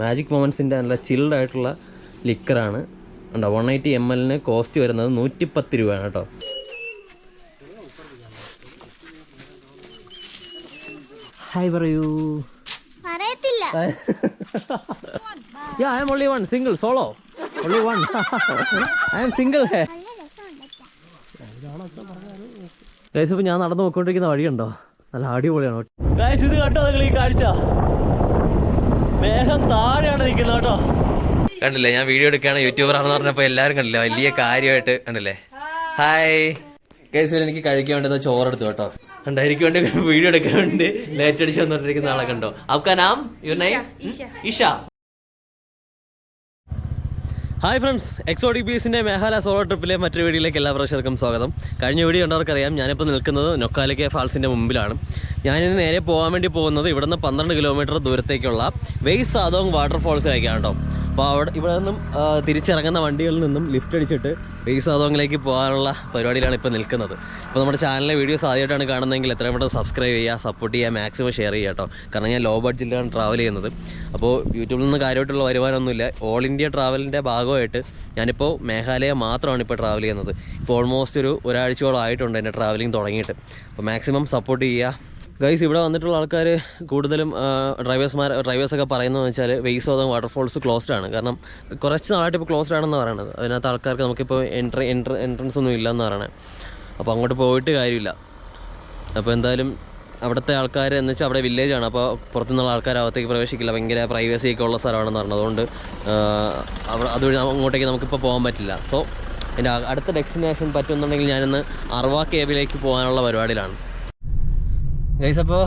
Magic മൊമെൻറ്റ്സിൻ്റെ നല്ല chilled ആയിട്ടുള്ള ലിക്കറാണ്. ഉണ്ടോ 180 ml കോസ്റ്റ് വരുന്നത് 110 രൂപയാണ് കേട്ടോ. ഹായ് പറയൂ. Yeah, I am only one, single, solo. Only one. I am single. Guys ഇപ്പോൾ ഞാൻ നടന്നു പോയിക്കൊണ്ടിരിക്കുന്ന വഴിയുണ്ടോ, നല്ല അടിപൊളിയാണ് ഗൈസ്. ഇത് കണ്ടോ നിങ്ങൾ ഈ കാഴ്ച? മേഘം താഴെയാണ് നിൽക്കുന്നത് കേട്ടോ. കണ്ടില്ലേ, ഞാൻ വീഡിയോ എടുക്കുകയാണ്, യൂട്യൂബറാണെന്ന് പറഞ്ഞപ്പോൾ എല്ലാവരും കണ്ടില്ലേ, വലിയ കാര്യമായിട്ട് കണ്ടില്ലേ. ഹായ് ഗൈസ്, എനിക്ക് കഴിക്കാൻ വേണ്ടി ചോറെടുത്തു കേട്ടോ. കണ്ടോ, എനിക്ക് വേണ്ടി വീഡിയോ എടുക്കാൻ വേണ്ടി ലേറ്റ് അടിച്ച് വന്നോണ്ടിരിക്കുന്ന ആളെ കണ്ടോ. आपका नाम? Your name? Isha. Hi friends, XODBSന്റെ മേഘാലയ സോളോ ട്രിപ്പിലെ മറ്റൊരു വീഡിയോയിലേക്ക് എല്ലാ പ്രേക്ഷകർക്കും സ്വാഗതം. കഴിഞ്ഞ വീഡിയോ കണ്ടവർക്കറിയാം, ഞാനിപ്പോൾ നിൽക്കുന്നത് നൊക്കാലിക്ക ഫാൾസിൻ്റെ മുമ്പിലാണ്. ഞാനിന്ന് നേരെ പോകാൻ വേണ്ടി പോകുന്നത് ഇവിടുന്ന് 12 കിലോമീറ്റർ ദൂരത്തേക്കുള്ള വെയ് സാദോങ് വാട്ടർഫോൾസിലേക്കാണ് കേട്ടോ. അപ്പോൾ ഇവിടെ നിന്നും തിരിച്ചിറങ്ങുന്ന വണ്ടികളിൽ നിന്നും ലിഫ്റ്റ് അടിച്ചിട്ട് വെയ് സാദോങ്ങിലേക്ക് പോകാനുള്ള പരിപാടിയിലാണ് ഇപ്പോൾ നിൽക്കുന്നത്. അപ്പോൾ നമ്മുടെ ചാനലിലെ വീഡിയോസ് ആദ്യമായിട്ടാണ് കാണുന്നതെങ്കിൽ എത്രയും പെട്ടെന്ന് സബ്സ്ക്രൈബ് ചെയ്യുക, സപ്പോർട്ട് ചെയ്യുക, മാക്സിമം ഷെയർ ചെയ്യുക കേട്ടോ. കാരണം ഞാൻ ലോ ബഡ്ജറ്റിലാണ് ട്രാവൽ ചെയ്യുന്നത്. അപ്പോൾ യൂട്യൂബിൽ നിന്ന് കാര്യമായിട്ടുള്ള വരുമാനമൊന്നുമില്ല. ഓൾ ഇന്ത്യ ട്രാവലിൻ്റെ ഭാഗമായിട്ട് ഞാനിപ്പോൾ മേഘാലയ മാത്രമാണ് ഇപ്പോൾ ട്രാവൽ ചെയ്യുന്നത്. ഇപ്പോൾ ഓൾമോസ്റ്റ് ഒരാഴ്ചയോളം ആയിട്ടുണ്ട് എൻ്റെ ട്രാവലിംഗ് തുടങ്ങിയിട്ട്. അപ്പോൾ മാക്സിമം സപ്പോർട്ട് ചെയ്യുക ഗൈസ്. ഇവിടെ വന്നിട്ടുള്ള ആൾക്കാർ കൂടുതലും ഡ്രൈവേഴ്സൊക്കെ പറയുന്നതെന്ന് വെച്ചാൽ വെയ് സാദോങ് വാട്ടർഫോൾസ് ക്ലോസ്ഡ് ആണ്. കാരണം കുറച്ച് നാളായിട്ട് ഇപ്പോൾ ക്ലോസ്ഡ് ആണെന്ന് പറയുന്നത്. അതിനകത്ത് ആൾക്കാർക്ക് നമുക്കിപ്പോൾ എൻട്രൻസ് ഒന്നും ഇല്ലയെന്ന് പറയണേ. അപ്പോൾ അങ്ങോട്ട് പോയിട്ട് കാര്യമില്ല. അപ്പോൾ എന്തായാലും അവിടുത്തെ ആൾക്കാർ എന്ന് വെച്ചാൽ അവിടെ വില്ലേജാണ്, അപ്പോൾ പുറത്തുനിന്നുള്ള ആൾക്കാർ അകത്തേക്ക് പ്രവേശിക്കില്ല, ഭയങ്കര പ്രൈവസിയൊക്കെ ഉള്ള സ്ഥലമാണെന്ന് പറഞ്ഞത്. അതുകൊണ്ട് അതുവഴി അങ്ങോട്ടേക്ക് നമുക്കിപ്പോൾ പോകാൻ പറ്റില്ല. സോ എൻ്റെ അടുത്ത ഡെസ്റ്റിനേഷൻ പറ്റുന്നുണ്ടെങ്കിൽ ഞാനിന്ന് അർവാ കേവിലേക്ക് പോകാനുള്ള പരിപാടിയിലാണ് ഗൈസ്. അപ്പോൾ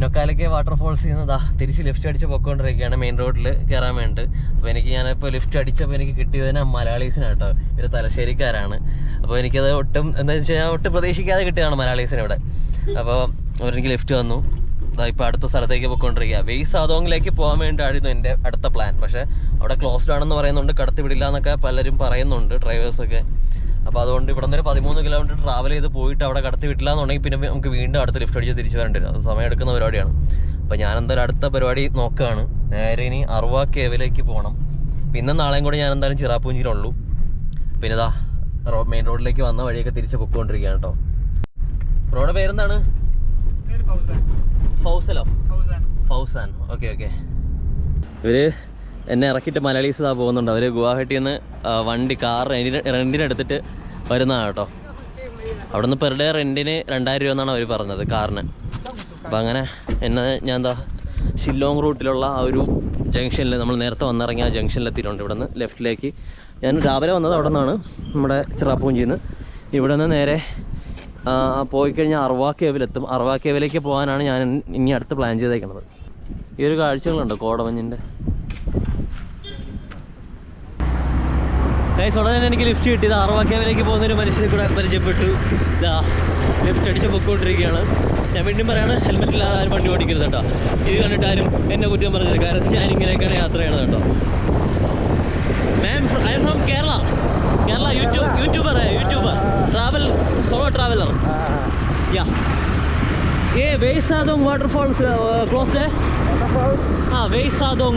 നൊക്കാലിക്ക വാട്ടർഫോൾസ് ചെയ്യുന്നതാ തിരിച്ച് ലിഫ്റ്റ് അടിച്ച് പൊയ്ക്കൊണ്ടിരിക്കുകയാണ് മെയിൻ റോഡിൽ കയറാൻ വേണ്ടി. അപ്പോൾ ഞാനിപ്പോൾ ലിഫ്റ്റ് അടിച്ചപ്പോൾ എനിക്ക് കിട്ടിയതിന് മലയാളീസിനാണ് കേട്ടോ. ഇവർ തലശ്ശേരിക്കാരാണ്. അപ്പോൾ എനിക്കത് ഒട്ടും എന്താ വെച്ചാൽ ഒട്ടും പ്രതീക്ഷിക്കാതെ കിട്ടിയതാണ് മലയാളീസിന് ഇവിടെ. അപ്പോൾ അവരെനിക്ക് ലിഫ്റ്റ് തന്നു. ഇപ്പോൾ അടുത്ത സ്ഥലത്തേക്ക് പോയിക്കൊണ്ടിരിക്കുക. വെയ് സാദോങ്ങിലേക്ക് പോകാൻ വേണ്ടിയിട്ടായിരുന്നു എൻ്റെ അടുത്ത പ്ലാൻ. പക്ഷേ അവിടെ ക്ലോസ്ഡ് ആണെന്ന് പറയുന്നുണ്ട്, കടത്തി വിടില്ല എന്നൊക്കെ പലരും പറയുന്നുണ്ട്, ഡ്രൈവേഴ്സൊക്കെ. അപ്പോൾ അതുകൊണ്ട് ഇവിടെ നിന്ന് 13 കിലോമീറ്റർ ട്രാവൽ ചെയ്ത് പോയിട്ട് അവിടെ കടത്തി വിട്ടില്ല എന്നുണ്ടെങ്കിൽ പിന്നെ നമുക്ക് വീണ്ടും അടുത്ത് ലിഫ്റ്റ് അടിച്ച് തിരിച്ചു വരേണ്ടി വരും. അത് സമയമെടുക്കുന്ന പരിപാടിയാണ്. അപ്പോൾ ഞാൻ എന്തായാലും അടുത്ത പരിപാടി നോക്കുകയാണ്. നേരെ ഇനി അർവാ കേവിലേക്ക് പോകണം. പിന്നെ നാളെയും കൂടെ ഞാൻ എന്തായാലും ചിറാപ്പൂഞ്ചിയിലുള്ളൂ. പിന്നെ ഇതാ മെയിൻ റോഡിലേക്ക് വന്ന വഴിയൊക്കെ തിരിച്ച് പൊയ്ക്കൊണ്ടിരിക്കുകയാണ് കേട്ടോ. റോഡ് പേരെന്താണ്? ഫൗസാൻ. ഓക്കെ. ഇവർ എന്നെ ഇറക്കിയിട്ട് മലയാളീസ് ഇതാ പോകുന്നുണ്ട്. അവർ ഗുവാഹട്ടിയിൽ നിന്ന് കാർ റെൻറ്റിനെടുത്തിട്ട് വരുന്നതാണ് കേട്ടോ. അവിടെ നിന്ന് പെർ ഡേ റെൻറ്റിന് 2000 രൂപ എന്നാണ് അവർ പറഞ്ഞത് കാറിന്. അപ്പോൾ അങ്ങനെ ഞാൻ ഷില്ലോങ് റൂട്ടിലുള്ള ആ ഒരു ജംഗ്ഷനിൽ നമ്മൾ നേരത്തെ വന്നിറങ്ങിയ ആ ജംഗ്ഷനിലെത്തിയിട്ടുണ്ട്. ഇവിടെ നിന്ന് ലെഫ്റ്റിലേക്ക് ഞാൻ രാവിലെ വന്നത് അവിടെ നിന്നാണ്, നമ്മുടെ ചിറാപ്പൂഞ്ചിയിൽ നിന്ന്. ഇവിടെ നിന്ന് നേരെ പോയി കഴിഞ്ഞാൽ അർവാ കേവിലെത്തും. അർവാ കേവിലേക്ക് പോകാനാണ് ഞാൻ ഇനി അടുത്ത് പ്ലാൻ ചെയ്തേക്കുന്നത്. ഈ ഒരു കാഴ്ചകളുണ്ട് കോടമഞ്ഞിൻ്റെ. ഗൈസ്, ഉടനെ തന്നെ എനിക്ക് ലിഫ്റ്റ് കിട്ടിയത് അർവാ കേവിലേക്ക് പോകുന്നൊരു മനുഷ്യനെ കൂടെ പരിചയപ്പെട്ടു. ഇതാ ലിഫ്റ്റ് അടിച്ച് പൊയ്ക്കൊണ്ടിരിക്കുകയാണ്. ഞാൻ വീണ്ടും പറയാണ്, ഹെൽമെറ്റ് ഇല്ലാതെ ആരും വണ്ടി ഓടിക്കരുത് കേട്ടോ. ഇത് കണ്ടിട്ട് ആരും എന്നെ കുറ്റം പറഞ്ഞത്, കാരണം ഞാൻ ഇങ്ങനെയൊക്കെയാണ് യാത്ര ചെയ്യണത് കേട്ടോ. Ma'am, I am from Kerala. YouTuber travel solo traveller या ये वेई सादोंग वाटरफॉल्स क्लोज्ड है हाँ वेई सादोंग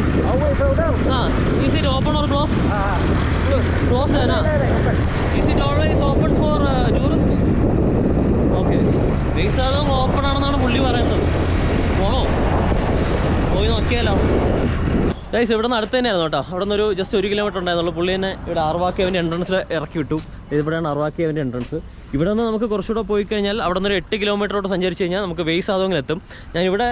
हाँ इज इट ओपन और क्लोज क्लोज है ना is it always open for tourist okay वेई सादोंग ओपन ആണെന്നാണ് പുള്ളി പറയുന്നത് പോണോ പോയി നോക്കിയാലോ ഗൈസ് ഇവിടെ നിന്ന് അടുത്ത് തന്നെയായിരുന്നു കേട്ടോ അവിടെ നിന്നൊരു ജസ്റ്റ് 1 കിലോമീറ്റർ ഉണ്ടായിരുന്നുള്ളൂ പുള്ളി തന്നെ ഇവിടെ അർവാ കേവിൻ്റെ എൻട്രൻസിൽ ഇറക്കി വിട്ടു ഇവിടെയാണ് അർവാ കേവിൻ്റെ എൻട്രൻസ് ഇവിടെ നിന്ന് നമുക്ക് കുറച്ചുകൂടെ പോയി കഴിഞ്ഞാൽ അവിടെ നിന്നൊരു 8 കിലോമീറ്ററോട്ട് സഞ്ചരിച്ച് കഴിഞ്ഞാൽ നമുക്ക് വെയ് സാദോങ്ങിലെത്തും ഞാൻ ഇവിടെ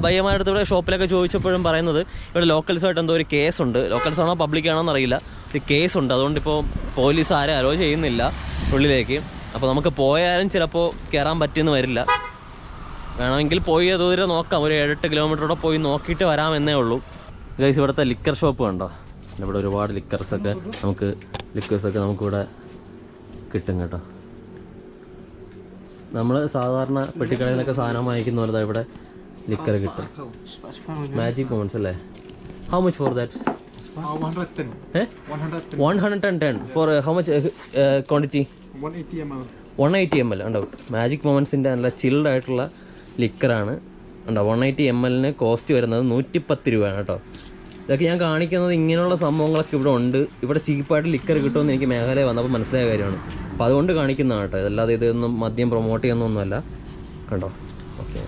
ബയ്യമാരുടെ അടുത്ത് ഇവിടെ ഷോപ്പിലൊക്കെ ചോദിച്ചപ്പോഴും പറയുന്നത് ഇവിടെ ലോക്കൽസുമായിട്ട് എന്തോ ഒരു കേസുണ്ട് ലോക്കൽസ് ആണോ പബ്ലിക് ആണോ എന്നറിയില്ല ഒരു കേസുണ്ട് അതുകൊണ്ടിപ്പോൾ പോലീസ് ആരും അലോ ചെയ്യുന്നില്ല ഉള്ളിലേക്ക് അപ്പോൾ നമുക്ക് പോയാലും ചിലപ്പോൾ കയറാൻ പറ്റിയെന്ന് വരില്ല വേണമെങ്കിൽ പോയി ദൂരെ നോക്കാം ഒരു 7-8 കിലോമീറ്ററോടെ പോയി നോക്കിയിട്ട് വരാമെന്നേ ഉള്ളൂ ഗൈസ് ഇവിടുത്തെ ലിക്കർ ഷോപ്പ് കണ്ടോ ഇവിടെ ഒരുപാട് ലിക്കേഴ്സൊക്കെ നമുക്കിവിടെ കിട്ടും കേട്ടോ നമ്മൾ സാധാരണ പെട്ടിക്കടയിലൊക്കെ സാധനം വാങ്ങിക്കുന്ന പോലെ ഇവിടെ ലിക്കർ കിട്ടും മാജിക് മൊമെന്റ്സ് അല്ലേ how much for that 110 for how much quantity 180 ml ഉണ്ടാവും മാജിക് മൊമെന്റ്സിൻ്റെ നല്ല ചിൽഡ് ആയിട്ടുള്ള ലിക്കറാണ് ഉണ്ടോ 180 ml കോസ്റ്റ് വരുന്നത് 110 രൂപയാണ് കേട്ടോ ഇതൊക്കെ ഞാൻ കാണിക്കുന്നത് ഇങ്ങനെയുള്ള സംഭവങ്ങളൊക്കെ ഇവിടെ ഉണ്ട്. ഇവിടെ ചീപ്പായിട്ട് ലിക്കർ കിട്ടുമെന്ന് എനിക്ക് മേഘാലയ വന്നപ്പോൾ മനസ്സിലായ കാര്യമാണ്. അപ്പോൾ അതുകൊണ്ട് കാണിക്കുന്നതാണ് കേട്ടോ. അതല്ലാതെ ഇതൊന്നും മദ്യം പ്രൊമോട്ട് ചെയ്യുന്നൊന്നുമല്ല. കണ്ടോ? ഓക്കെ.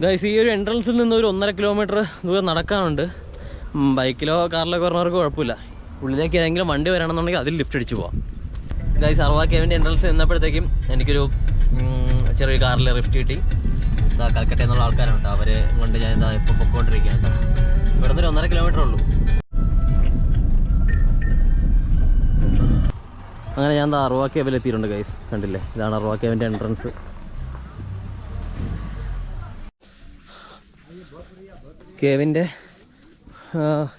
ഗൈസ്, ഈ ഒരു എൻട്രൻസിൽ നിന്ന് ഒരു 1.5 കിലോമീറ്റർ ദൂരം നടക്കാനുണ്ട്. ബൈക്കിലോ കാറിലൊക്കെ വരുന്നവർക്ക് കുഴപ്പമില്ല. ഉള്ളിലേക്ക് ഏതെങ്കിലും വണ്ടി വരണമെന്നുണ്ടെങ്കിൽ അതിൽ ലിഫ്റ്റ് അടിച്ച് പോവാം. ഗൈസ്, സർവാ കേവിൻ്റെ എൻട്രൻസ് നിന്നപ്പോഴത്തേക്കും എനിക്കൊരു ചെറിയ കാറിൽ ലിഫ്റ്റ് കിട്ടി. കൽക്കട്ടയിൽ നിന്നുള്ള ആൾക്കാരാണ് കേട്ടോ. അവർ കൊണ്ട് ഞാൻ ഇപ്പോൾ പൊക്കോണ്ടിരിക്കുകയാണ് കേട്ടോ. ഇവിടെ നിന്ന് 1.5 കിലോമീറ്റർ ഉള്ളൂ. അങ്ങനെ ഞാൻ അർവാ കേവിൽ എത്തിയിട്ടുണ്ട് ഗൈസ്. കണ്ടില്ലേ, ഇതാണ് അർവാ കേവിൻ്റെ എൻട്രൻസ്.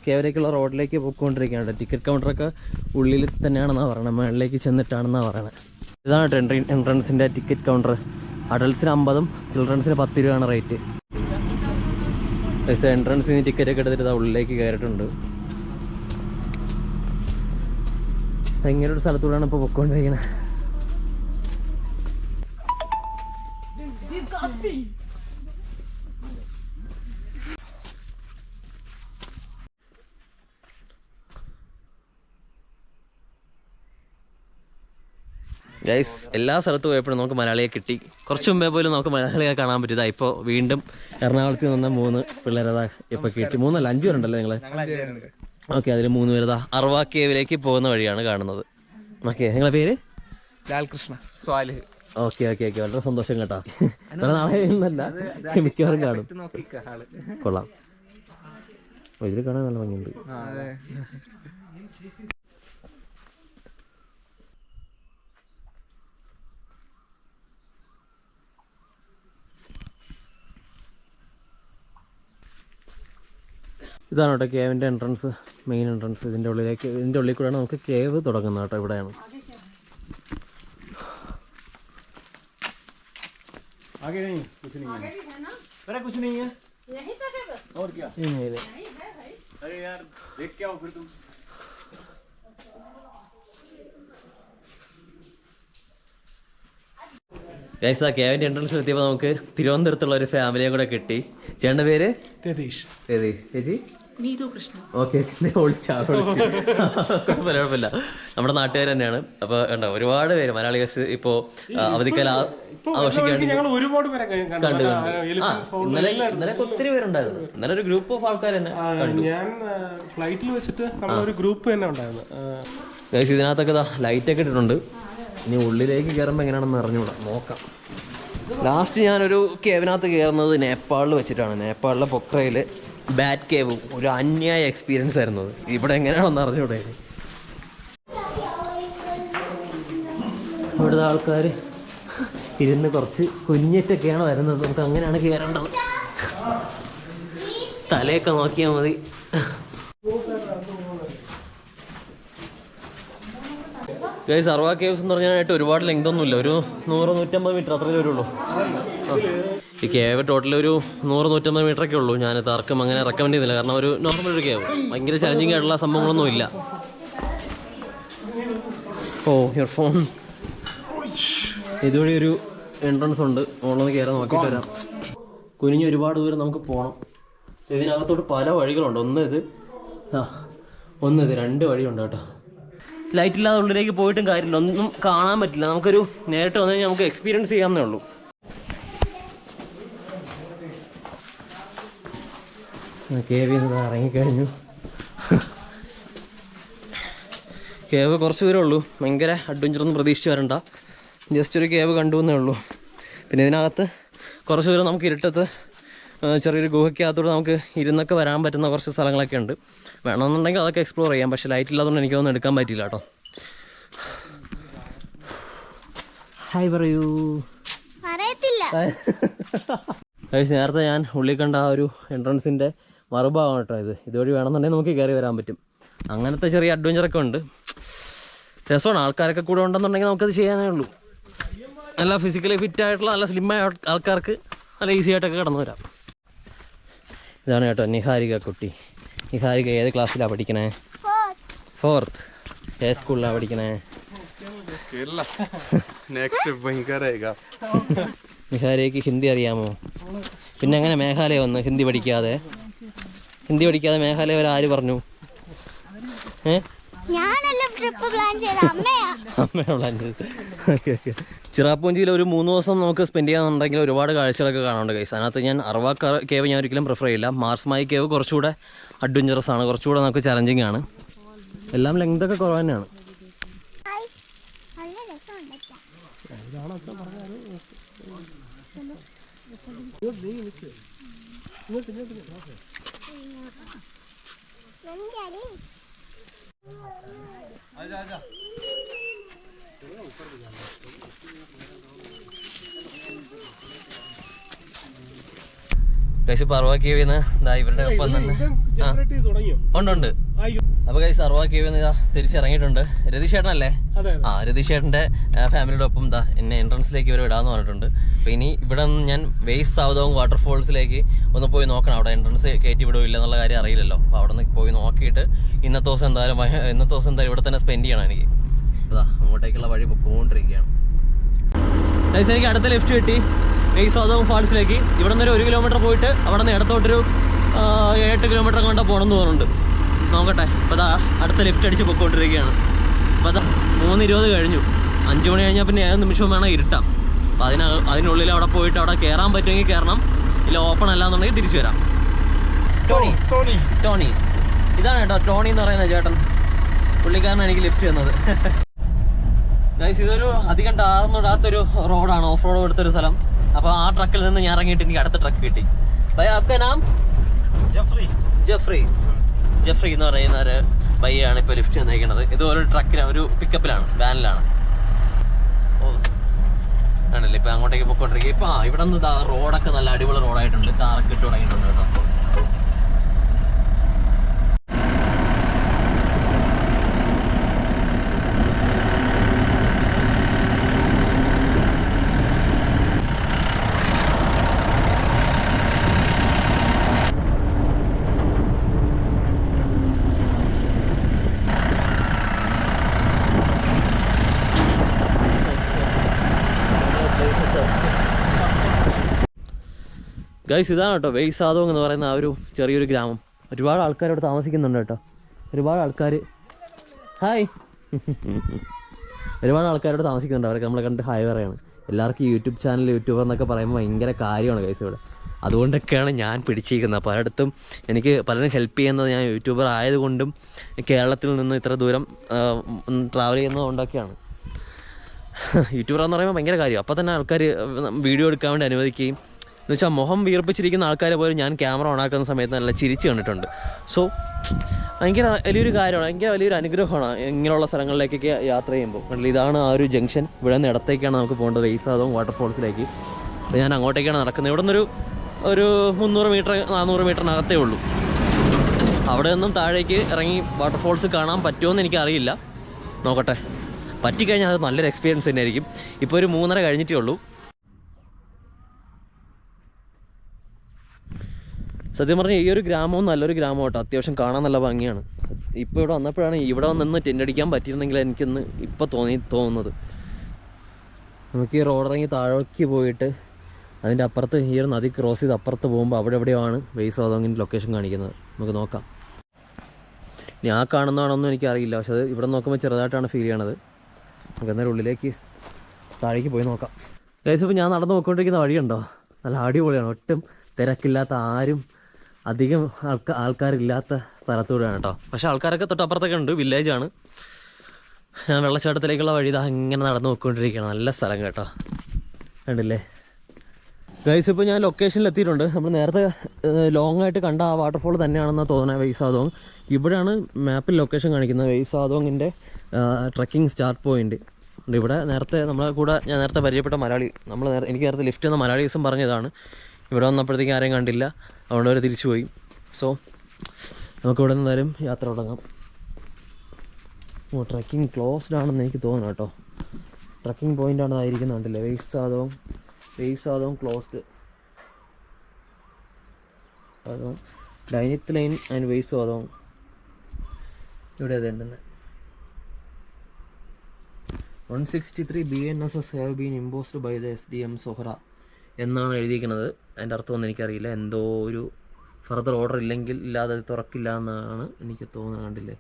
കേവിലേക്കുള്ള റോഡിലേക്ക് പോയിക്കൊണ്ടിരിക്കുകയാണ്. ടിക്കറ്റ് കൗണ്ടറൊക്കെ ഉള്ളിൽ തന്നെയാണെന്നാണ് പറയണത്, മുകളിലേക്ക് ചെന്നിട്ടാണെന്നാണ് പറയണത്. ഇതാണ് എൻട്രൻസിൻ്റെ ടിക്കറ്റ് കൗണ്ടർ. അഡൾട്ട്സിന് 50, ചിൽഡ്രൻസിന് 10 രൂപയാണ് റേറ്റ്. പക്ഷേ എൻട്രൻസിൽ നിന്ന് ടിക്കറ്റൊക്കെ എടുത്തിട്ട് ഉള്ളിലേക്ക് കയറിയിട്ടുണ്ട്. ഇങ്ങനെ ഒരു സ്ഥലത്തൂടെയാണ് ഇപ്പോൾ പോയിക്കൊണ്ടിരിക്കുന്നത്. ഗൈസ്, എല്ലാ സ്ഥലത്തും പോയപ്പോഴും നമുക്ക് മലയാളിയെ കിട്ടി. കുറച്ച് മുമ്പേ പോലും നമുക്ക് മലയാളിയെ കാണാൻ പറ്റിയതാ. ഇപ്പോൾ വീണ്ടും എറണാകുളത്ത് നിന്ന് 3 പിള്ളേരതാ ഇപ്പോൾ കിട്ടി. 3 അല്ല 5 പേരുണ്ടല്ലോ നിങ്ങൾ? ഓക്കെ, അതിൽ 3 പേരതാ അർവാ കേവിലേക്ക് പോകുന്ന വഴിയാണ് കാണുന്നത്. ഓക്കെ, നിങ്ങളെ പേര്? Lalkrishna. Swalih. Okay okay okay, വളരെ സന്തോഷം കേട്ടോ. കുറെ നാളെ ഒന്നല്ല, മിക്കവാറും കാണും. കൊള്ളാം. ഇതിൽ കാണാൻ നല്ല ഭംഗിയുണ്ട്. ഇതാണ് കേട്ടോ കേവിൻ്റെ എൻട്രൻസ്, മെയിൻ എൻട്രൻസ്. ഇതിൻ്റെ ഉള്ളിൽ കൂടെയാണ് നമുക്ക് കേവ് തുടങ്ങുന്നത് കേട്ടോ. ഇവിടെയാണ്. ഗൈസ്, ആ കേവിൻ്റെ എൻട്രൻസിൽ എത്തിയപ്പോൾ നമുക്ക് തിരുവനന്തപുരത്തുള്ള ഒരു ഫാമിലിയെ കൂടെ കിട്ടി. ചേട്ടൻ്റെ പേര്? രതീഷ്. ചേച്ചി? ഓക്കെ, കുഴപ്പമില്ല. നമ്മുടെ നാട്ടുകാർ തന്നെയാണ്. അപ്പോൾ കണ്ടോ, ഒരുപാട് പേര് മലയാളികൾ ഇപ്പോൾ അവധിക്കാലം ആഘോഷിക്കാൻ കണ്ടു. ഇന്നലെ ഒത്തിരി പേരുണ്ടായിരുന്നു. ഇന്നലെ ഒരു ഗ്രൂപ്പ് ഓഫ് ആൾക്കാർ തന്നെ കണ്ടു. ഞാൻ ഫ്ലൈറ്റിൽ വെച്ചിട്ട് നമ്മളൊരു ഗ്രൂപ്പ് തന്നെ ഉണ്ടായിരുന്നു. ഗൈസ്, ഇതിനകത്തൊക്കെ ലൈറ്റൊക്കെ ഇട്ടിട്ടുണ്ട്. ഇനി ഉള്ളിലേക്ക് കയറുമ്പോൾ എങ്ങനെയാണെന്ന് അറിഞ്ഞൂടാ, നോക്കാം. ലാസ്റ്റ് ഞാനൊരു കേവിനകത്ത് കയറുന്നത് നേപ്പാളിൽ വെച്ചിട്ടാണ്. നേപ്പാളിലെ പൊക്രയിൽ ബാറ്റ് കേവും ഒരു അന്യായ എക്സ്പീരിയൻസ് ആയിരുന്നു. ഇവിടെ എങ്ങനെയാണെന്ന് അറിഞ്ഞൂടെ. ഇവിടുത്തെ ആൾക്കാർ ഇരുന്ന് കുറച്ച് കുഞ്ഞിട്ടൊക്കെയാണ് വരുന്നത്. നമുക്ക് അങ്ങനെയാണ് കയറേണ്ടത്. തലയൊക്കെ നോക്കിയാൽ മതി. ഗൈസ്, അർവാ കേവ്സ് എന്ന് പറഞ്ഞാൽ ഒരുപാട് ലെങ്ത് ഒന്നുമില്ല. ഒരു 100-150 മീറ്റർ അത്രയേ വരുള്ളൂ. ഈ കേവ് ടോട്ടൽ ഒരു 100-150 മീറ്ററൊക്കെ ഉള്ളൂ. ഞാൻ ആർക്കും അങ്ങനെ റെക്കമെൻഡ് ചെയ്യുന്നില്ല, കാരണം ഒരു നോർമൽ ഒരു കേവ്, ഭയങ്കര ചലഞ്ചിങ് ആയിട്ടുള്ള സംഭവങ്ങളൊന്നും ഇല്ല. ഓ, യുവർ ഫോൺ. ഇതുവഴി ഒരു എൻട്രൻസ് ഉണ്ട്, ഓളൊന്ന് കയറാൻ നോക്കിയിട്ട് വരാം. കുനിഞ്ഞ് ഒരുപാട് ദൂരം നമുക്ക് പോകണം. ഇതിനകത്തോട്ട് പല വഴികളുണ്ട്. ഒന്നിത് 2 വഴിയുണ്ട് കേട്ടോ. ലൈറ്റ് ഇല്ലാതെ ഉള്ളിലേക്ക് പോയിട്ടും കാര്യമില്ല, ഒന്നും കാണാൻ പറ്റില്ല. നമുക്കൊരു നേരിട്ട് വന്നു കഴിഞ്ഞാൽ നമുക്ക് എക്സ്പീരിയൻസ് ചെയ്യാവുന്നേ ഉള്ളൂ. കേവിൽ നിന്ന് ഇറങ്ങിക്കഴിഞ്ഞു. കേവ് കുറച്ച് ദൂരമേ ഉള്ളൂ. ഭയങ്കര അഡ്വഞ്ചറൊന്നും പ്രതീക്ഷിച്ച് വരണ്ട. ജസ്റ്റ് ഒരു കേവ് കണ്ടു എന്നേ ഉള്ളൂ. പിന്നെ ഇതിനകത്ത് കുറച്ച് ദൂരം നമുക്ക് ഇരുട്ടത്ത് ചെറിയൊരു ഗുഹയ്ക്കകത്തൂടെ നമുക്ക് ഇരുന്നൊക്കെ വരാൻ പറ്റുന്ന കുറച്ച് സ്ഥലങ്ങളൊക്കെ ഉണ്ട്. വേണമെന്നുണ്ടെങ്കിൽ അതൊക്കെ എക്സ്പ്ലോർ ചെയ്യാം. പക്ഷേ ലൈറ്റ് ഇല്ലാത്തതുകൊണ്ട് എനിക്കൊന്നും എടുക്കാൻ പറ്റില്ല കേട്ടോ. ഹായ് പറയൂ. നേരത്തെ ഞാൻ ഉള്ളിൽ കണ്ട ആ ഒരു എൻട്രൻസിൻ്റെ മറുഭാഗമാണ് കേട്ടോ ഇത്. ഇതുവഴി വേണമെന്നുണ്ടെങ്കിൽ നമുക്ക് കയറി വരാൻ പറ്റും. അങ്ങനത്തെ ചെറിയ അഡ്വഞ്ചറൊക്കെ ഉണ്ട്. രസമാണ്. ആൾക്കാരൊക്കെ കൂടെ ഉണ്ടെന്നുണ്ടെങ്കിൽ നമുക്കത് ചെയ്യാനേ ഉള്ളൂ. നല്ല ഫിസിക്കലി ഫിറ്റായിട്ടുള്ള നല്ല സ്ലിമ്മായ ആൾക്കാർക്ക് നല്ല ഈസി ആയിട്ടൊക്കെ കടന്നു വരാം. ഇതാണ് കേട്ടോ നിഹാരിക കുട്ടി. നിഹാരിക ഏത് ക്ലാസ്സിലാണ് പഠിക്കണേ? 4th. ഏത് സ്കൂളിലാണ് പഠിക്കണേ? നിഹാരിക്ക് ഹിന്ദി അറിയാമോ? പിന്നെ എങ്ങനെ മേഘാലയ വന്ന് ഹിന്ദി പഠിക്കാതെ മേഘാലയ വരെ ആര് പറഞ്ഞു? അമ്മയാണ് പ്ലാൻ ചെയ്തത്. Okay okay. ചിറാപ്പൂഞ്ചിയിൽ ഒരു 3 ദിവസം നമുക്ക് സ്പെൻഡ് ചെയ്യാന്നുണ്ടെങ്കിൽ ഒരുപാട് കാഴ്ചകളൊക്കെ കാണാനുണ്ട് ഗൈസ്. അതിനകത്ത് ഞാൻ അർവ കേവ് ഞാൻ ഒരിക്കലും പ്രിഫർ ചെയ്യില്ല. മാർസ്മായി കേവ് കുറച്ചുകൂടെ അഡ്വഞ്ചറസ് ആണ്, കുറച്ചുകൂടെ നമുക്ക് ചലഞ്ചിങ് ആണ്. എല്ലാം ലെങ്തൊക്കെ കുറവ് തന്നെയാണ്. ഗൈസ് അർവ കേവിന്ന് ഇവരുടെ ഒപ്പം തന്നെ ഉണ്ട്. അപ്പൊ ഗൈസ് അർവ കേവിന്ന് തിരിച്ചിറങ്ങിയിട്ടുണ്ട്. രതീഷേട്ടനല്ലേ? രതീഷേട്ടന്റെ ഫാമിലിയുടെ ഒപ്പം എന്നെ എൻട്രൻസിലേക്ക് ഇവർ വിടാന്ന് പറഞ്ഞിട്ടുണ്ട്. അപ്പൊ ഇനി ഇവിടെ നിന്ന് ഞാൻ വേസ് സാവധവും വാട്ടർഫോൾസിലേക്ക് ഒന്ന് പോയി നോക്കണം. അവിടെ എൻട്രൻസ് കയറ്റി വിടുവില്ല എന്നുള്ള കാര്യം അറിയില്ലല്ലോ. അപ്പൊ അവിടെ നിന്ന് പോയി നോക്കിയിട്ട് ഇന്നത്തെ ദിവസം എന്തായാലും ഇവിടെ തന്നെ സ്പെൻഡ് ചെയ്യണം എനിക്ക്. അങ്ങോട്ടേക്കുള്ള വഴി പൊക്കോണ്ടിരിക്കുകയാണ്. ഗൈസ് എനിക്ക് അടുത്ത ലിഫ്റ്റ് കിട്ടി വേസ് സാവധവും ഫാൾസിലേക്ക്. ഇവിടെ നിന്ന് 1 കിലോമീറ്റർ പോയിട്ട് അവിടെ നിന്ന് ഇടത്തോട്ടൊരു 8 കിലോമീറ്റർ കൊണ്ട് പോകണം എന്ന് തോന്നുന്നുണ്ട്. നോക്കട്ടെ. അപ്പോൾ അടുത്ത ലിഫ്റ്റ് അടിച്ച് പൊയ്ക്കൊണ്ടിരിക്കുകയാണ്. അപ്പോൾ 3:20 കഴിഞ്ഞു. 5 മണി കഴിഞ്ഞാൽ പിന്നെ ഏത് നിമിഷവും വേണം ഇരുട്ടാം. അപ്പോൾ അതിനുള്ളിൽ അവിടെ പോയിട്ട് അവിടെ കയറാൻ പറ്റുമെങ്കിൽ കയറണം, ഇല്ല ഓപ്പൺ അല്ല എന്നുണ്ടെങ്കിൽ തിരിച്ചു വരാം. ടോണി ഇതാണ് കേട്ടോ ടോണി എന്ന് പറയുന്ന ചേട്ടൻ. പുള്ളിക്കാരനാണ് എനിക്ക് ലിഫ്റ്റ് തന്നത്. ഗൈസ് ഇതൊരു അധികം ടാർന്നിടാത്തൊരു റോഡാണ്, ഓഫ് റോഡ് കൊടുത്തൊരു സ്ഥലം. അപ്പോൾ ആ ട്രക്കിൽ നിന്ന് ഞാൻ ഇറങ്ങിയിട്ട് എനിക്ക് അടുത്ത ട്രക്ക് കിട്ടി. ഭയ ആപ്കാ നാം? ജെഫ്രി എന്ന് പറയുന്ന ഒരു ബയ്യാണ് ഇപ്പോൾ ലിഫ്റ്റ് തന്നേക്കുന്നത്. ഇത് ഒരു ട്രക്കിലാണ്, ഒരു പിക്കപ്പിലാണ്, വാനിലാണ്. ആണല്ലേ. ഇപ്പം അങ്ങോട്ടേക്ക് പൊയ്ക്കൊണ്ടിരിക്കുക. ഇപ്പം ഇവിടെ നിന്ന് റോഡൊക്കെ നല്ല അടിപൊളി റോഡായിട്ടുണ്ട്. കാറൊക്കെ ഇട്ട് തുടങ്ങിയിട്ടുണ്ട് കേട്ടോ. ഗൈസ് ഇതാണ് കേട്ടോ വേസ് സാവധവും എന്ന് പറയുന്ന ആ ഒരു ചെറിയൊരു ഗ്രാമം. ഒരുപാട് ആൾക്കാർ ഇവിടെ താമസിക്കുന്നുണ്ട് കേട്ടോ. ഒരുപാട് ആൾക്കാർ ഒരുപാട് ആൾക്കാരോട് താമസിക്കുന്നുണ്ട്. അവരൊക്കെ നമ്മളെ കണ്ട് ഹായ് പറയാണ്. എല്ലാവർക്കും യൂട്യൂബ് ചാനൽ യൂട്യൂബർ എന്നൊക്കെ പറയുമ്പോൾ ഭയങ്കര കാര്യമാണ് ഗൈസ് ഇവിടെ. അതുകൊണ്ടൊക്കെയാണ് ഞാൻ പിടിച്ചിരിക്കുന്നത്. പലയിടത്തും എനിക്ക് പലരും ഹെൽപ്പ് ചെയ്യുന്നത് ഞാൻ യൂട്യൂബർ ആയതുകൊണ്ടും കേരളത്തിൽ നിന്ന് ഇത്ര ദൂരം ട്രാവൽ ചെയ്യുന്നതുകൊണ്ടൊക്കെയാണ്. യൂട്യൂബർ എന്ന് പറയുമ്പോൾ ഭയങ്കര കാര്യം. അപ്പോൾ തന്നെ ആൾക്കാർ വീഡിയോ എടുക്കാൻ വേണ്ടി അനുവദിക്കുകയും, എന്ന് വെച്ചാൽ മുഖം വീർപ്പിച്ചിരിക്കുന്ന ആൾക്കാരെ പോലും ഞാൻ ക്യാമറ ഓണാക്കുന്ന സമയത്ത് നല്ല ചിരിച്ച് കണ്ടിട്ടുണ്ട്. സോ ഭയങ്കര വലിയൊരു കാര്യമാണ്, ഭയങ്കര വലിയൊരു അനുഗ്രഹമാണ് ഇങ്ങനെയുള്ള സ്ഥലങ്ങളിലേക്കൊക്കെ യാത്ര ചെയ്യുമ്പോൾ. കണ്ടില്ല, ഇതാണ് ആ ഒരു ജംഗ്ഷൻ. ഇവിടെ നിന്ന് ഇടത്തേക്കാണ് നമുക്ക് പോകേണ്ടത്, വേസ് സാവധവും വാട്ടർഫോൾസിലേക്ക്. അപ്പോൾ ഞാൻ അങ്ങോട്ടേക്കാണ് നടക്കുന്നത്. ഇവിടെ നിന്നൊരു 300 മീറ്റർ 400 മീറ്ററിനകത്തേ ഉള്ളൂ. അവിടെ നിന്നും താഴേക്ക് ഇറങ്ങി വാട്ടർഫോൾസ് കാണാൻ പറ്റുമോ എന്ന് എനിക്കറിയില്ല. നോക്കട്ടെ, പറ്റിക്കഴിഞ്ഞാൽ അത് നല്ലൊരു എക്സ്പീരിയൻസ് തന്നെ ആയിരിക്കും. ഇപ്പോൾ ഒരു 3:30 കഴിഞ്ഞിട്ടേ ഉള്ളൂ. സത്യം പറഞ്ഞാൽ ഈ ഒരു ഗ്രാമവും നല്ലൊരു ഗ്രാമം കേട്ടോ. അത്യാവശ്യം കാണാൻ നല്ല ഭംഗിയാണ്. ഇപ്പോൾ ഇവിടെ വന്നപ്പോഴാണ് ഇവിടെ വന്ന് ടെൻ്റ് അടിക്കാൻ പറ്റിയിരുന്നെങ്കിൽ എനിക്കിന്ന് ഇപ്പോൾ തോന്നുന്നത്. നമുക്ക് ഈ റോഡിറങ്ങി താഴേക്ക് പോയിട്ട് അതിൻ്റെ അപ്പുറത്ത് ഈ ഒരു നദി ക്രോസ് ചെയ്ത് അപ്പുറത്ത് പോകുമ്പോൾ അവിടെ എവിടെയാണ് വേസ് സാവധവിൻ്റെ ലൊക്കേഷൻ കാണിക്കുന്നത്. നമുക്ക് നോക്കാം. ഇനി ആ കാണുന്നതാണോന്നും എനിക്കറിയില്ല, പക്ഷെ അത് ഇവിടെ നോക്കുമ്പോൾ ചെറുതായിട്ടാണ് ഫീൽ ചെയ്യണത്. നമുക്ക് എന്നാലും ഉള്ളിലേക്ക് താഴേക്ക് പോയി നോക്കാം. ഗൈസ് ഇപ്പോൾ ഞാൻ നടന്നു പോയിക്കൊണ്ടിരിക്കുന്ന വഴിയുണ്ടോ, നല്ല അടിപൊളിയാണ്. ഒട്ടും തിരക്കില്ലാത്ത, ആരും അധികം ആൾക്കാരില്ലാത്ത സ്ഥലത്തൂടെയാണ് കേട്ടോ. പക്ഷേ ആൾക്കാരൊക്കെ തൊട്ടപ്പുറത്തൊക്കെ ഉണ്ട്, വില്ലേജാണ്. ഞാൻ വെള്ളച്ചാട്ടത്തിലേക്കുള്ള വഴി ഇതാ ഇങ്ങനെ നടന്നു പോയിക്കൊണ്ടിരിക്കുകയാണ്. നല്ല സ്ഥലം കേട്ടോ, കണ്ടില്ലേ ഗൈസ്. ഇപ്പോൾ ഞാൻ ലൊക്കേഷനിൽ എത്തിയിട്ടുണ്ട്. നമ്മൾ നേരത്തെ ലോങ് ആയിട്ട് കണ്ട ആ വാട്ടർഫോൾ തന്നെയാണെന്നാണ് തോന്നുന്നത്, വേസ് സാവധവും. ഇവിടെയാണ് മാപ്പിൽ ലൊക്കേഷൻ കാണിക്കുന്നത്, വേസ് സാവധവിൻ്റെ ട്രക്കിംഗ് സ്റ്റാർട്ട് പോയിന്റ്. ഇവിടെ നേരത്തെ നമ്മളെ കൂടെ ഞാൻ നേരത്തെ പരിചയപ്പെട്ട മലയാളി, എനിക്ക് നേരത്തെ ലിഫ്റ്റ് എന്ന മലയാളീസും പറഞ്ഞതാണ്. ഇവിടെ വന്നപ്പോഴത്തേക്കും ആരെയും കണ്ടില്ല, അതുകൊണ്ട് അവർ തിരിച്ചു പോയി. സോ നമുക്കിവിടെ നിന്ന് എന്തായാലും യാത്ര തുടങ്ങാം. ട്രക്കിംഗ് ക്ലോസ്ഡ് ആണെന്ന് എനിക്ക് തോന്നുന്നു കേട്ടോ. ട്രക്കിംഗ് പോയിൻ്റ് ആണ് അതായിരിക്കുന്നത്, കണ്ടില്ലേ വേസ് സാവധവും ക്ലോസ്ഡ്. ഡൈനിത്ത് ലൈൻ ആൻഡ് വെയ്സ് സാദോങ് ഇവിടെ തന്നെ 163 BNSS have been imposed by the SDM Sohra എന്നാണ് എഴുതിയിരിക്കുന്നത്. അതിൻ്റെ അർത്ഥമൊന്നും എനിക്കറിയില്ല. എന്തോ ഒരു ഫർദർ ഓർഡർ ഇല്ലാതെ അത് തുറക്കില്ല എന്നാണ് എനിക്ക് തോന്നുന്നത്. കണ്ടില്ലേ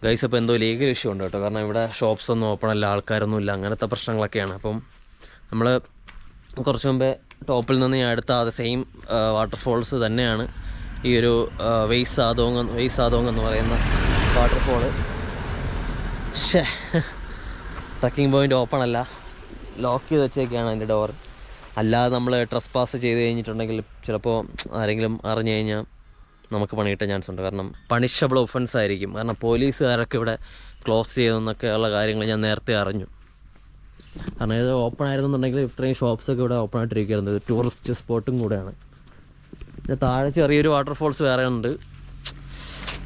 ഗൈസ്, അപ്പോൾ എന്തോ ലീഗൽ ഇഷ്യൂ ഉണ്ട് കേട്ടോ. കാരണം ഇവിടെ ഷോപ്സ് ഒന്നും ഓപ്പൺ അല്ല, ആൾക്കാരൊന്നും ഇല്ല, അങ്ങനത്തെ പ്രശ്നങ്ങളൊക്കെയാണ്. അപ്പം നമ്മൾ കുറച്ച് മുമ്പേ ടോപ്പിൽ നിന്ന് ഞാൻ എടുത്ത അത് സെയിം വാട്ടർഫോൾസ് തന്നെയാണ് ഈ ഒരു വെയ്സ് സാദോങ് എന്ന് പറയുന്ന വാട്ടർഫോള്. ട്രക്കിംഗ് പോയിൻ്റ് ഓപ്പൺ അല്ല, ലോക്ക് ചെയ്ത് വെച്ചേക്കാണ് അതിൻ്റെ ഡോർ. അല്ലാതെ നമ്മൾ ട്രസ് പാസ് ചെയ്ത് കഴിഞ്ഞിട്ടുണ്ടെങ്കിൽ ചിലപ്പോൾ ആരെങ്കിലും അറിഞ്ഞു കഴിഞ്ഞാൽ നമുക്ക് പണി കിട്ടാൻ ചാൻസ് ഉണ്ട്. കാരണം പണിഷബിൾ ഒഫൻസ് ആയിരിക്കും. കാരണം പോലീസുകാരൊക്കെ ഇവിടെ ക്ലോസ് ചെയ്തെന്നൊക്കെയുള്ള കാര്യങ്ങൾ ഞാൻ നേരത്തെ അറിഞ്ഞു. കാരണം ഇത് ഓപ്പൺ ആയിരുന്നുണ്ടെങ്കിൽ ഇത്രയും ഷോപ്സൊക്കെ ഇവിടെ ഓപ്പൺ ആയിട്ടിരിക്കുന്നത്. ടൂറിസ്റ്റ് സ്പോട്ടും കൂടെയാണ്. പിന്നെ താഴെ ചെറിയൊരു വാട്ടർഫോൾസ് വേറെ ഉണ്ട്.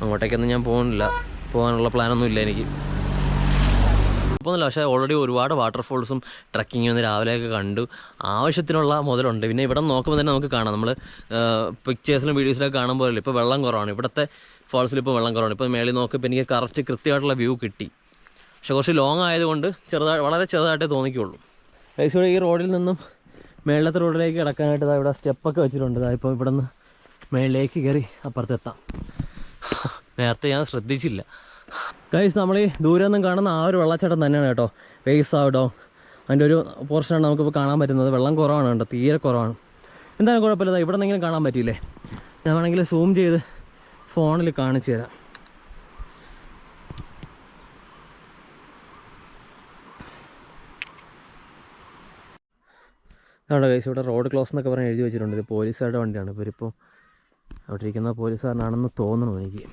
അങ്ങോട്ടേക്കൊന്നും ഞാൻ പോകാനുള്ള പ്ലാനൊന്നും ഇല്ല എനിക്ക്. കുഴപ്പമൊന്നുമില്ല. പക്ഷേ ഓൾറെഡി ഒരുപാട് വാട്ടർഫോൾസും ട്രക്കിങ്ങും ഒന്ന് രാവിലെയൊക്കെ കണ്ടു. ആവശ്യത്തിനുള്ള മുതലുണ്ട്. പിന്നെ ഇവിടെ നോക്കുമ്പോൾ തന്നെ നമുക്ക് കാണാം, നമ്മൾ പിക്ചേഴ്സിലും വീഡിയോസിലൊക്കെ കാണുമ്പോഴല്ലേ ഇപ്പോൾ വെള്ളം കുറവാണ്. ഇവിടുത്തെ ഫോൾസിൽ ഇപ്പോൾ വെള്ളം കുറവാണ്. ഇപ്പോൾ മേളിൽ നോക്കിയപ്പോൾ എനിക്ക് കൃത്യമായിട്ടുള്ള വ്യൂ കിട്ടി. പക്ഷെ കുറച്ച് ലോങ് ആയതുകൊണ്ട് വളരെ ചെറുതായിട്ടേ തോന്നിക്കുള്ളൂ. ഇവിടെ ഈ റോഡിൽ നിന്നും മേളിലത്തെ റോഡിലേക്ക് കിടക്കാനായിട്ട് ഇവിടെ സ്റ്റെപ്പൊക്കെ വെച്ചിട്ടുണ്ട്. ഇപ്പോൾ ഇവിടെ നിന്ന് മേളിലേക്ക് കയറി അപ്പുറത്തെത്താം. നേരത്തെ ഞാൻ ശ്രദ്ധിച്ചില്ല. ഗൈസ്, നമ്മൾ ഈ ദൂരെ നിന്നും കാണുന്ന ആ ഒരു വെള്ളച്ചാട്ടം തന്നെയാണ് കേട്ടോ വെയ്സ് സാദോങ്. അതിൻ്റെ ഒരു പോർഷനാണ് നമുക്കിപ്പോൾ കാണാൻ പറ്റുന്നത്. വെള്ളം കുറവാണ് കേട്ടോ, തീരെ കുറവാണ്. എന്തായാലും കുഴപ്പമില്ല. ഇവിടെ നിന്നെങ്കിലും കാണാൻ പറ്റിയില്ലേ? ഞാൻ വേണമെങ്കിൽ സൂം ചെയ്ത് ഫോണിൽ കാണിച്ചു തരാം. അവിടെ ഗൈസ്, ഇവിടെ റോഡ് ക്ലോസ് എന്നൊക്കെ പറഞ്ഞ് എഴുതി വെച്ചിട്ടുണ്ട്. ഇത് പോലീസുകാരുടെ വണ്ടിയാണ്. ഇവരിപ്പോൾ അവിടെ ഇരിക്കുന്ന പോലീസുകാരനാണെന്ന് തോന്നുന്നു എനിക്ക്.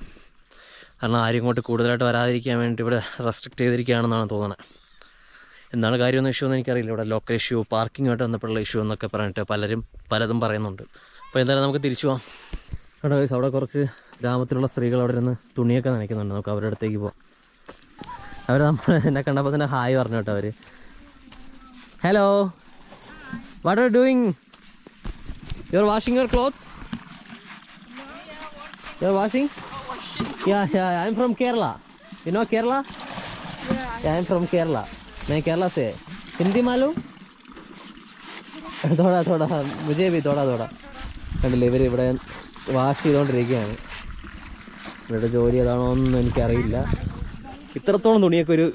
കാരണം ആരും ഇങ്ങോട്ട് കൂടുതലായിട്ട് വരാതിരിക്കാൻ വേണ്ടി ഇവിടെ റെസ്ട്രിക്റ്റ് ചെയ്തിരിക്കുകയാണെന്നാണ് തോന്നുന്നത്. എന്താണ് കാര്യമെന്ന് ഇഷ്യൂ എന്ന് എനിക്കറിയില്ല. ഇവിടെ ലോക്കൽ ഇഷ്യൂ, പാർക്കിങ്ങായിട്ട് ബന്ധപ്പെട്ടുള്ള ഇഷ്യൂ എന്നൊക്കെ പറഞ്ഞിട്ട് പലതും പറയുന്നുണ്ട്. അപ്പോൾ എന്തായാലും നമുക്ക് തിരിച്ചു പോകാം. അവിടെ ഗൈസ്, അവിടെ കുറച്ച് ഗ്രാമത്തിലുള്ള സ്ത്രീകൾ അവിടെ ഇരുന്ന് തുണിയൊക്കെ നനയ്ക്കുന്നുണ്ട്. നമുക്ക് അവരുടെ അടുത്തേക്ക് പോകാം. അവർ എന്നെ കണ്ടപ്പോൾ തന്നെ ഹായ് പറഞ്ഞു കേട്ടോ. അവർ hello, what are you doing? You're washing your clothes? You're washing? Yeah, I'm from Kerala. You know Kerala? Yeah, I'm from Kerala. मैं केरला से. हिंदी मालूम? थोड़ा मुझे भी थोड़ा. കണ്ടില്ലേ, ഇവർ ഇവിടെ വാഷ് ചെയ്തുകൊണ്ടിരിക്കുകയാണ്. ഇവരുടെ ജോലി ഏതാണോ എന്നൊന്നും എനിക്കറിയില്ല. ഇത്രത്തോളം തുണിയൊക്കെ ഒരു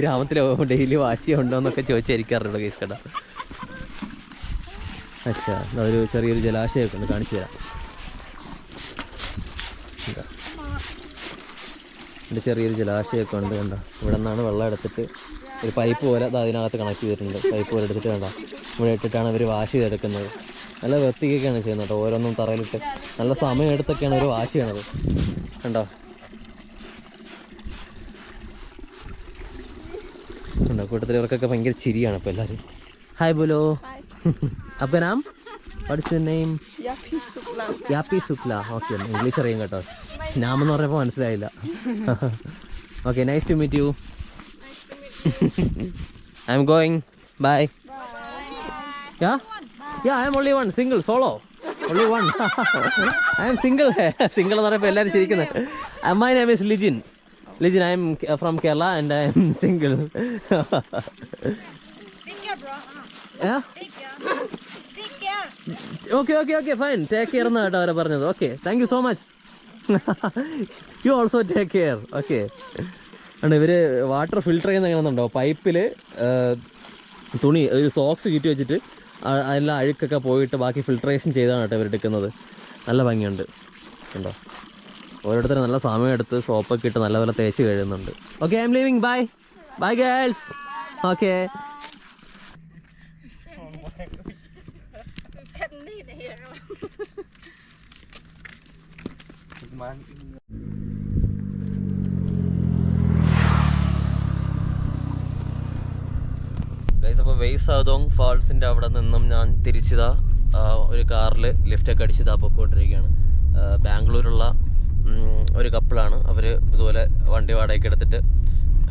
ഗ്രാമത്തിലോ ഡെയിലി വാഷ് ചെയ്യുന്നുണ്ടോ എന്നൊക്കെ ചോദിച്ചായിരിക്കാറുണ്ട് കേസ് കട. അച്ഛാ, അതൊരു ചെറിയൊരു ജലാശയമൊക്കെ ഒന്ന് കാണിച്ചു തരാം. ഇവിടെ ചെറിയൊരു ജലാശയമൊക്കെ ഉണ്ട്. കണ്ടോ, ഇവിടെ നിന്നാണ് വെള്ളം എടുത്തിട്ട് ഒരു പൈപ്പ് പോലെ അതിനകത്ത് കണക്ട് ചെയ്തിട്ടുണ്ട്. പൈപ്പ് പോലെ എടുത്തിട്ട് കണ്ടോ ഇവിടെ ഇട്ടിട്ടാണ് ഇവർ വാഷ് ചെയ്തെടുക്കുന്നത്. നല്ല വൃത്തിയൊക്കെയാണ് ചെയ്യുന്നത് കേട്ടോ. ഓരോന്നും തറയിലിട്ട് നല്ല സമയം എടുത്തൊക്കെയാണ് ഒരു വാഷ് ചെയ്യണത്. കണ്ടോ കൂട്ടത്തിൽ ഇവർക്കൊക്കെ ഭയങ്കര ചിരിയാണ് ഇപ്പോൾ എല്ലാവരും. ഹായ് ബോലോ. आपका नाम? What is your name? Yapi Sukla. Okay, English അറിയാം കേട്ടോ. നാമെന്ന് പറഞ്ഞപ്പോൾ മനസ്സിലായില്ല. Okay, nice to meet you. I'm going. Bye. Yeah? Yeah, I'm only one. Single, solo. Only one. I am single. Single എന്ന് പറഞ്ഞപ്പോൾ എല്ലാവരും ചിരിക്കുന്നത്. My name is Lijin. I am from Kerala and I am single. Yeah? Okay, fine. Take care എന്നാണ് കേട്ടോ അവരെ പറഞ്ഞത്. Okay, thank you so much. You also take care. Okay. ആണ് ഇവർ വാട്ടർ ഫിൽട്ടർ ചെയ്യുന്ന എങ്ങനെയുണ്ടോ, പൈപ്പിൽ തുണി ഒരു സോക്സ് ചുറ്റി വെച്ചിട്ട് അതിലെല്ലാം അഴുക്കൊക്കെ പോയിട്ട് ബാക്കി ഫിൽട്രേഷൻ ചെയ്താണ് കേട്ടോ ഇവരെടുക്കുന്നത്. നല്ല ഭംഗിയുണ്ട് കണ്ടോ. ഓരോരുത്തരും നല്ല സമയം എടുത്ത് സോപ്പൊക്കെ ഇട്ട് നല്ലപോലെ തേച്ച് കഴുകുന്നുണ്ട്. Okay, I am leaving. Bye girls. Okay. അപ്പോൾ വെയ്സ് സാദോങ് ഫാൾസിൻ്റെ അവിടെ നിന്നും ഞാൻ തിരിച്ചതാ ഒരു കാറിൽ ലിഫ്റ്റൊക്കെ അടിച്ചതാ പൊക്കോണ്ടിരിക്കുകയാണ്. ബാംഗ്ലൂരുള്ള ഒരു കപ്പിളാണ്. അവർ ഇതുപോലെ വണ്ടി വാടകയ്ക്ക് എടുത്തിട്ട്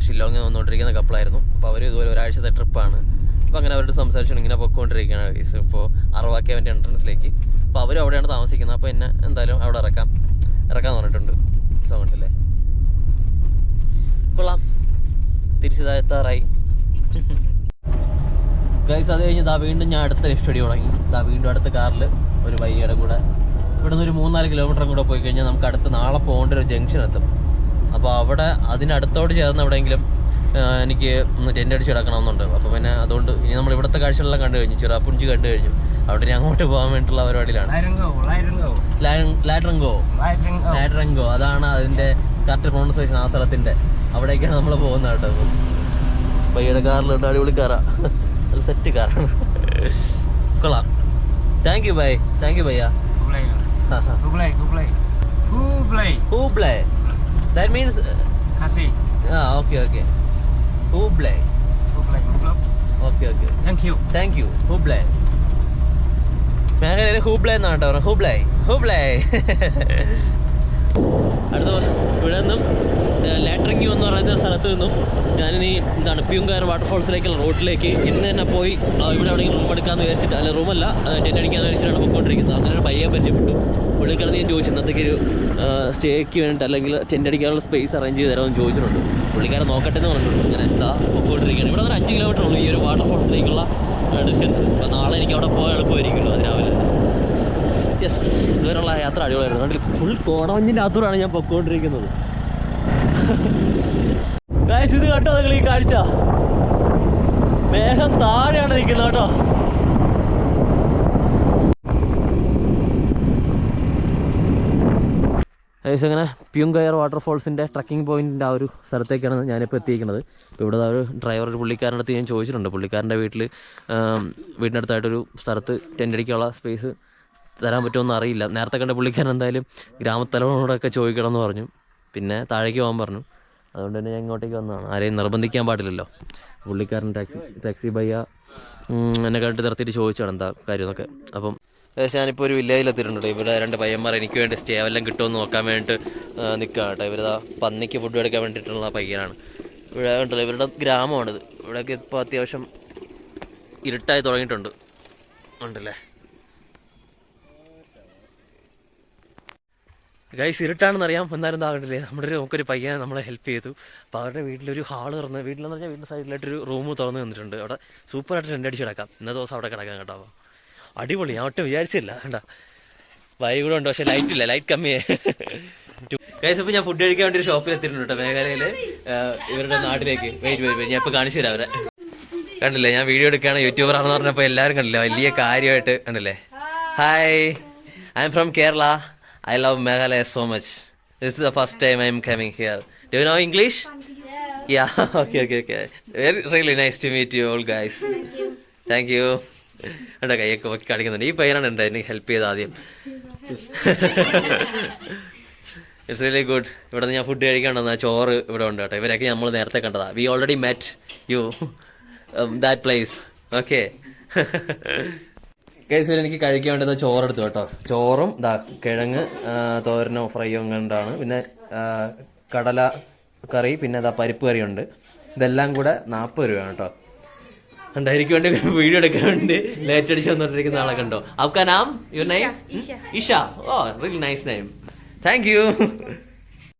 ഷില്ലോങ്ങിൽ വന്നുകൊണ്ടിരിക്കുന്ന കപ്പിളായിരുന്നു. അപ്പോൾ അവർ ഇതുപോലെ ഒരാഴ്ചത്തെ ട്രിപ്പാണ്. അപ്പോൾ അങ്ങനെ അവരോട് സംസാരിച്ചു ഇങ്ങനെ പൊയ്ക്കൊണ്ടിരിക്കുകയാണ് ഗൈസ്. ഇപ്പോൾ അറവാക്കേവൻ്റെ എൻട്രൻസിലേക്ക്. അപ്പോൾ അവരും അവിടെയാണ് താമസിക്കുന്നത്. അപ്പോൾ എന്നെ എന്തായാലും അവിടെ ഇറക്കാന്ന് പറഞ്ഞിട്ടുണ്ട്. സോ കണ്ടില്ലേ, കൊള്ളാം. തിരിച്ചെത്താറായി ഗൈസ്. അത് കഴിഞ്ഞ് വീണ്ടും ഞാൻ അടുത്ത സ്റ്റഡി തുടങ്ങി. വീണ്ടും അടുത്ത കാറിൽ ഒരു വൈകിയുടെ കൂടെ ഇവിടെ നിന്ന് ഒരു 3-4 കിലോമീറ്റർ കൂടെ പോയി കഴിഞ്ഞാൽ നമുക്ക് അടുത്ത് നാളെ പോകേണ്ട ഒരു ജംഗ്ഷൻ എത്തും. അപ്പോൾ അവിടെ അതിനടുത്തോട് ചേർന്ന് എവിടെയെങ്കിലും എനിക്ക് ഒന്ന് ടെൻ്റ് അടിച്ച് കിടക്കണമെന്നുണ്ട്. അപ്പോൾ പിന്നെ അതുകൊണ്ട് ഇനി നമ്മൾ ഇവിടുത്തെ കാഴ്ചകളെല്ലാം കണ്ടു കഴിഞ്ഞു, ചിറാപ്പുഞ്ചി കണ്ടു കഴിഞ്ഞു. അവിടെ ഇനി അങ്ങോട്ട് പോകാൻ വേണ്ടിയിട്ടുള്ള പരിപാടിയിലാണ്. ലാഡ്രങ്കോ, അതാണ് അതിൻ്റെ കറക്റ്റ് പ്രൊണൗൺസിയേഷൻ ആ സ്ഥലത്തിൻ്റെ. അവിടേക്കാണ് നമ്മൾ പോകുന്നത് കേട്ടോ. പയ്യയുടെ കാറിലുണ്ട്, അടിപൊളി കാറാണ്, അത് സെറ്റ് കാറാണ്, കൊള്ളാം. Thank you bye, thank you ഭയ്യ. Hublai. That means Kasih. Okay. Hublai. Okay. Thank you. Hublai. മേഘലയിൽ ഹൂബ്ലൈ എന്നാണ് കേട്ടോ പറഞ്ഞത്. ഹൂബ്ലൈ. അടുത്ത ഇവിടെ നിന്നും ലാട്രിങ്കി എന്ന് പറയുന്ന സ്ഥലത്ത് നിന്നും ഞാനിനി പ്യൂങ്കാർ വാട്ടർഫോൾസിലേക്കുള്ള റോഡിലേക്ക് ഇന്ന് തന്നെ പോയി ഇവിടെ എവിടെയെങ്കിലും റൂം എടുക്കാമെന്ന് വിചാരിച്ചിട്ട്, അല്ല റൂമല്ല, ടെൻ്റ് അടിക്കാമെന്ന് വിചാരിച്ചിട്ടാണ് പോയിക്കൊണ്ടിരിക്കുന്നത്. അങ്ങനെ ഒരു പയ്യെ പരിചയപ്പെട്ടു. പുള്ളിക്കാരൻ ഞാൻ ചോദിച്ചു ഇന്നത്തേക്ക് ഒരു സ്റ്റേക്ക് വേണ്ടിയിട്ട് അല്ലെങ്കിൽ ടെൻ്റ് അടിക്കാനുള്ള സ്പേസ് അറേഞ്ച് ചെയ്ത് തരാമെന്ന് ചോദിച്ചിട്ടുണ്ട്. പുള്ളിക്കാരൻ നോക്കട്ടെ എന്ന് പറഞ്ഞിട്ടുണ്ട്. അങ്ങനെ പോയിക്കൊണ്ടിരിക്കുകയാണ്. ഇവിടെ നിന്ന് 5 കിലോമീറ്റർ ഉള്ളൂ ഈ ഒരു വാട്ടർഫോൾസിലേക്കുള്ള ഡിസ്റ്റൻസ്. അപ്പോൾ നാളെ എനിക്ക് അവിടെ പോകാൻ എളുപ്പമായിരിക്കുമല്ലോ അതിരാവിലെ. യെസ്, ഇതുവരെയുള്ള യാത്ര അടിപൊളിയായിരുന്നു. കണ്ടില്ല, ഫുൾ കോടമഞ്ഞിൻ്റെ അകത്തൂടാണ് ഞാൻ പൊയ്ക്കൊണ്ടിരിക്കുന്നത്. ഗൈസ്, ഇത് കേട്ടോ നിങ്ങൾ ഈ കാഴ്ച? മേഘം താഴെയാണ് നിൽക്കുന്നത് കേട്ടോ. ഗൈസ്, അങ്ങനെ പ്യൂങ്കയർ വാട്ടർഫോൾസിൻ്റെ ട്രക്കിംഗ് പോയിൻറ്റിൻ്റെ ആ ഒരു സ്ഥലത്തേക്കാണ് ഞാനിപ്പോൾ എത്തിയിരിക്കുന്നത്. ഇപ്പോൾ ഇവിടെ ഒരു ഡ്രൈവർ, ഒരു പുള്ളിക്കാരൻ്റെ അടുത്ത് ഞാൻ ചോദിച്ചിട്ടുണ്ട്. പുള്ളിക്കാരൻ്റെ വീടിനടുത്തായിട്ടൊരു സ്ഥലത്ത് ടെൻ്റ് അടിക്കാനുള്ള സ്പേസ് തരാൻ പറ്റുമെന്ന് അറിയില്ല. നേരത്തെ കണ്ട പുള്ളിക്കാരൻ എന്തായാലും ഗ്രാമത്തലവനോടൊക്കെ ചോദിക്കണം എന്ന് പറഞ്ഞു. പിന്നെ താഴേക്ക് പോകാൻ പറഞ്ഞു. അതുകൊണ്ട് തന്നെ ഞാൻ ഇങ്ങോട്ടേക്ക് വന്നതാണ്. ആരെയും നിർബന്ധിക്കാൻ പാടില്ലല്ലോ. പുള്ളിക്കാരൻ ടാക്സി ഭയ്യ എന്നെ കണ്ടിട്ട് നിർത്തിയിട്ട് ചോദിച്ചാണ് എന്താ കാര്യം എന്നൊക്കെ. അപ്പം ഞാനിപ്പോൾ ഒരു വില്ലേജിലെത്തിയിട്ടുണ്ട്. ഇവിടെ 2 പയ്യന്മാർ എനിക്ക് വേണ്ടി സ്റ്റേ എല്ലാം കിട്ടുമെന്ന് നോക്കാൻ വേണ്ടിയിട്ട് നിൽക്കുകയാണ് കേട്ടോ. ഇവരിതാ പന്നിക്ക് ഫുഡ് എടുക്കാൻ വേണ്ടിയിട്ടുള്ള പയ്യനാണ്. ഇവിടെ ഉണ്ടല്ലോ, ഇവരുടെ ഗ്രാമമാണിത്. ഇവിടെയൊക്കെ ഇപ്പോൾ അത്യാവശ്യം ഇരുട്ടായി തുടങ്ങിയിട്ടുണ്ട്, ഉണ്ടല്ലേ ഗൈസ്. ഇരുട്ടാണെന്നറിയാം, എന്നാലും എന്താകണ്ടില്ലേ, നമുക്കൊരു പയ്യനെ നമ്മളെ ഹെൽപ്പ് ചെയ്തു. അപ്പോൾ അവരുടെ വീട്ടിലൊരു ഹാള് തുറന്ന്, വീട്ടിലെന്ന് പറഞ്ഞാൽ വീടിൻ്റെ സൈഡിലായിട്ടൊരു റൂം തുറന്ന് നിന്നിട്ടുണ്ട്. അവിടെ സൂപ്പറായിട്ട് ടെൻ്റ് അടിച്ച് കിടക്കാം. ഇന്നത്തെ ദിവസം അവിടെ കിടക്കാം കേട്ടോ. അപ്പോൾ അടിപൊളി, ഞാൻ ഒട്ടും വിചാരിച്ചില്ല കേട്ടോ. വൈകി കൂടെ ഉണ്ട്, പക്ഷേ ലൈറ്റില്ല, ലൈറ്റ് കമ്മിയേ. ഗൈസ്, ഇപ്പോൾ ഞാൻ ഫുഡ് കഴിക്കാൻ വേണ്ടി ഒരു ഷോപ്പിൽ എത്തിയിട്ടുണ്ട് കേട്ടോ, മേഘാലയയിൽ, ഇവരുടെ നാട്ടിലേക്ക്. വെയിറ്റ് ഞാൻ ഇപ്പോൾ കാണിച്ചു തരാം അവരെ. കണ്ടില്ലേ, ഞാൻ വീഡിയോ എടുക്കുകയാണ്, യൂട്യൂബർ ആണെന്ന് പറഞ്ഞപ്പോൾ എല്ലാവരും കണ്ടില്ല, വലിയ കാര്യമായിട്ട് കണ്ടില്ലേ. Hi, I am from Kerala. I love Meghalaya so much. This is the first time I am coming here. Do you know English? Yeah. Okay. Really nice to meet you all guys. Thank you. എൻ്റെ കൈയൊക്കെ ഒക്കെ കാണിക്കുന്നുണ്ട്. ഈ പയ്യനാണ് എൻ്റെ എനിക്ക് help ചെയ്ത് ആദ്യം. It's really good. ഇവിടെ നിന്ന് ഞാൻ ഫുഡ് കഴിക്കാണ്ടെന്നാ ചോറ് ഇവിടെ ഉണ്ട് കേട്ടോ. ഇവരൊക്കെ നമ്മൾ നേരത്തെ കണ്ടതാ. We already met you that place. Okay കേസിൽ എനിക്ക് കഴിക്കാൻ വേണ്ടത് ചോറെടുത്തു കേട്ടോ. ചോറും കിഴങ്ങ് തോരനോ ഫ്രൈയോ കണ്ടാണ്. പിന്നെ കടല കറി, പിന്നെ പരിപ്പ് കറിയുണ്ട്. ഇതെല്ലാം കൂടെ 40 രൂപയാണ് കേട്ടോ. കണ്ടോ, എനിക്ക് വേണ്ടി വീഡിയോ എടുക്കാൻ വേണ്ടി ലേറ്റ് അടിച്ച് വന്നോണ്ടിരിക്കുന്ന ആളെ കണ്ടോ. ആപ്കാ നാം, your name? Isha. Oh, really nice name. Thank U.